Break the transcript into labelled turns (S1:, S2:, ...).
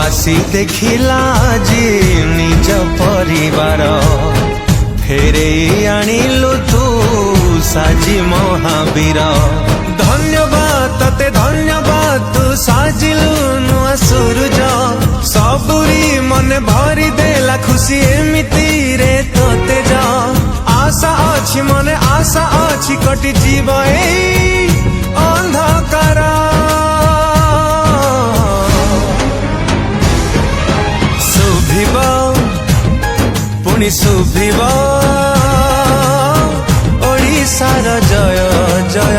S1: आसी देखिला जी निज परिवार फेरे आनिलु तू साजी महावीर। धन्यवाद तते धन्यवाद तू साजिलु नुआ सूरज सबुरी मन भरी देला खुशी एमिति रे तो तेज। आशा अच्छी मन आशा अच्छी कटि जीव ए अंधकार शुभिब पुणी शुभिब ओडिशार जय जय।